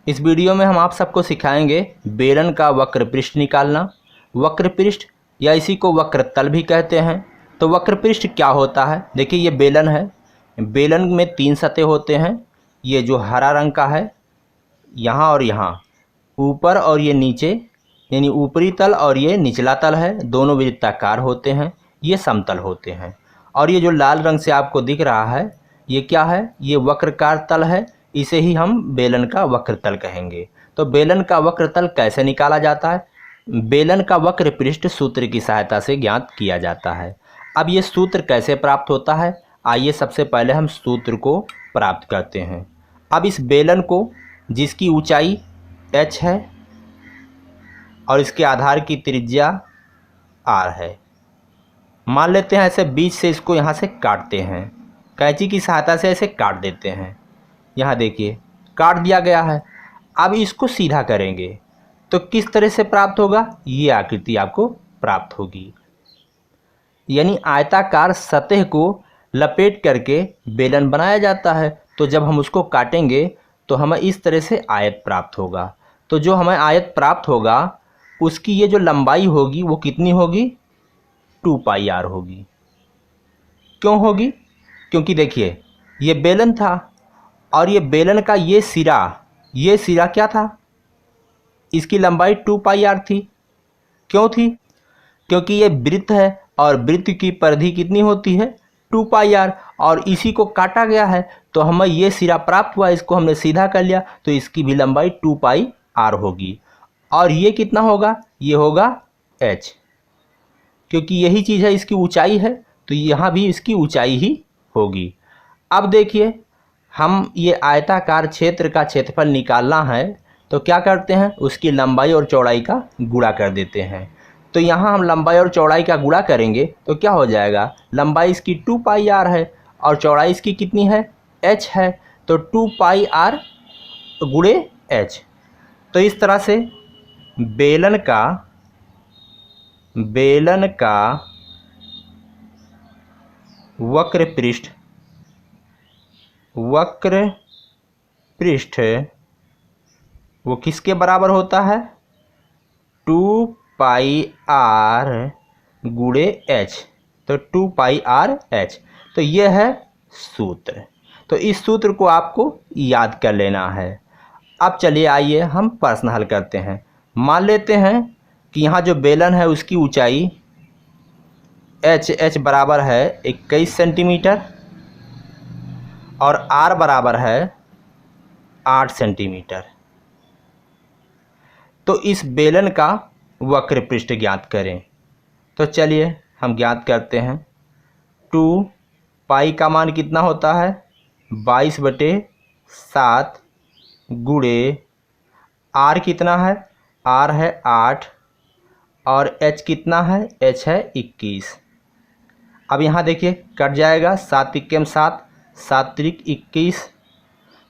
इस वीडियो में हम आप सबको सिखाएंगे बेलन का वक्र पृष्ठ निकालना। वक्र पृष्ठ या इसी को वक्र तल भी कहते हैं। तो वक्र पृष्ठ क्या होता है? देखिए ये बेलन है। बेलन में 3 सतह होते हैं। ये जो हरा रंग का है यहाँ और यहाँ, ऊपर और ये नीचे, यानी ऊपरी तल और ये निचला तल है, दोनों वृत्ताकार होते हैं। ये समतल होते हैं। और ये जो लाल रंग से आपको दिख रहा है ये क्या है? ये वक्रकार तल है। इसे ही हम बेलन का वक्र तल कहेंगे। तो बेलन का वक्र तल कैसे निकाला जाता है? बेलन का वक्र पृष्ठ सूत्र की सहायता से ज्ञात किया जाता है। अब ये सूत्र कैसे प्राप्त होता है? आइए सबसे पहले हम सूत्र को प्राप्त करते हैं। अब इस बेलन को, जिसकी ऊंचाई h है और इसके आधार की त्रिज्या r है, मान लेते हैं ऐसे बीच से इसको यहाँ से काटते हैं। कैंची की सहायता से ऐसे काट देते हैं। यहाँ देखिए काट दिया गया है। अब इसको सीधा करेंगे तो किस तरह से प्राप्त होगा? ये आकृति आपको प्राप्त होगी। यानी आयताकार सतह को लपेट करके बेलन बनाया जाता है। तो जब हम उसको काटेंगे तो हमें इस तरह से आयत प्राप्त होगा। तो जो हमें आयत प्राप्त होगा उसकी ये जो लंबाई होगी वो कितनी होगी? 2πr होगी। क्यों होगी? क्योंकि देखिए ये बेलन था और ये बेलन का ये सिरा क्या था? इसकी लंबाई 2πr थी। क्यों थी? क्योंकि ये वृत्त है और वृत्त की परिधि कितनी होती है? 2πr। और इसी को काटा गया है तो हमें ये सिरा प्राप्त हुआ, इसको हमने सीधा कर लिया तो इसकी भी लंबाई 2πr होगी। और ये कितना होगा? ये होगा h, क्योंकि यही चीज़ है, इसकी ऊंचाई है तो यहाँ भी इसकी ऊंचाई ही होगी। अब देखिए हम ये आयताकार क्षेत्र का क्षेत्रफल निकालना है तो क्या करते हैं? उसकी लंबाई और चौड़ाई का गुणा कर देते हैं। तो यहाँ हम लंबाई और चौड़ाई का गुणा करेंगे तो क्या हो जाएगा? लंबाई इसकी 2πr है और चौड़ाई इसकी कितनी है? h है। तो 2πr गुणे h। तो इस तरह से बेलन का वक्र पृष्ठ वो किसके बराबर होता है? 2πr गुणे h। तो 2πrh। तो यह है सूत्र। तो इस सूत्र को आपको याद कर लेना है। अब चलिए आइए हम प्रश्न हल करते हैं। मान लेते हैं कि यहाँ जो बेलन है उसकी ऊंचाई h बराबर है 21 सेंटीमीटर और r बराबर है 8 सेंटीमीटर। तो इस बेलन का वक्र पृष्ठ ज्ञात करें। तो चलिए हम ज्ञात करते हैं। 2π का मान कितना होता है? 22/7 गुणे r कितना है? r है 8 और h कितना है? h है 21। अब यहाँ देखिए कट जाएगा, 7 × 7, 7 × 21।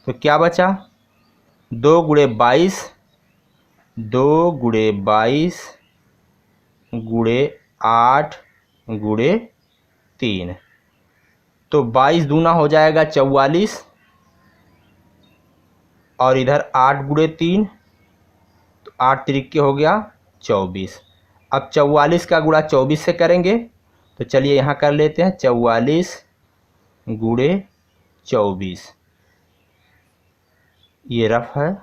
तो क्या बचा? 2 × 22 गुणे 8 गुणे 3। तो 22 दूना हो जाएगा 44 और इधर 8 गुणे 3, तो 8 त्रिक हो गया 24। अब 44 का गुणा 24 से करेंगे तो चलिए यहाँ कर लेते हैं। 44 गुणे 24, ये रफ है।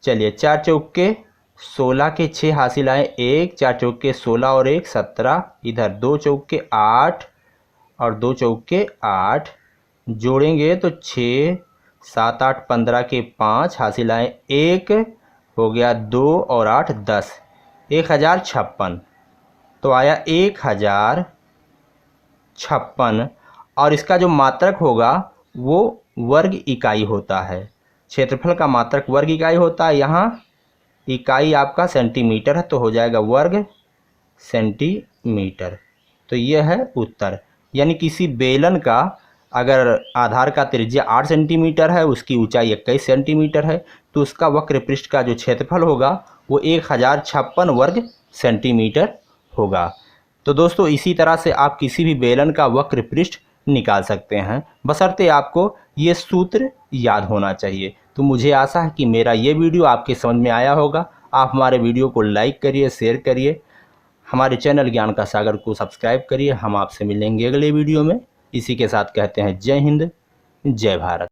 चलिए 4 चौके 16 के 6 हासिल आए 1, 4 चौके 16 और 1 17, इधर 2 चौके 8 और 2 चौके 8, जोड़ेंगे तो 6 7 8 15 के 5 हासिल आए 1, हो गया 2 और 8 10, 1056। तो आया 1056 और इसका जो मात्रक होगा वो वर्ग इकाई होता है। क्षेत्रफल का मात्रक वर्ग इकाई होता है। यहाँ इकाई आपका सेंटीमीटर है तो हो जाएगा वर्ग सेंटीमीटर। तो यह है उत्तर। यानी किसी बेलन का अगर आधार का त्रिज्या 8 सेंटीमीटर है, उसकी ऊंचाई 21 सेंटीमीटर है, तो उसका वक्र पृष्ठ का जो क्षेत्रफल होगा वो 1056 वर्ग सेंटीमीटर होगा। तो दोस्तों इसी तरह से आप किसी भी बेलन का वक्र पृष्ठ निकाल सकते हैं, बशर्ते आपको ये सूत्र याद होना चाहिए। तो मुझे आशा है कि मेरा ये वीडियो आपके समझ में आया होगा। आप हमारे वीडियो को लाइक करिए, शेयर करिए, हमारे चैनल ज्ञान का सागर को सब्सक्राइब करिए। हम आपसे मिलेंगे अगले वीडियो में। इसी के साथ कहते हैं जय हिंद, जय भारत।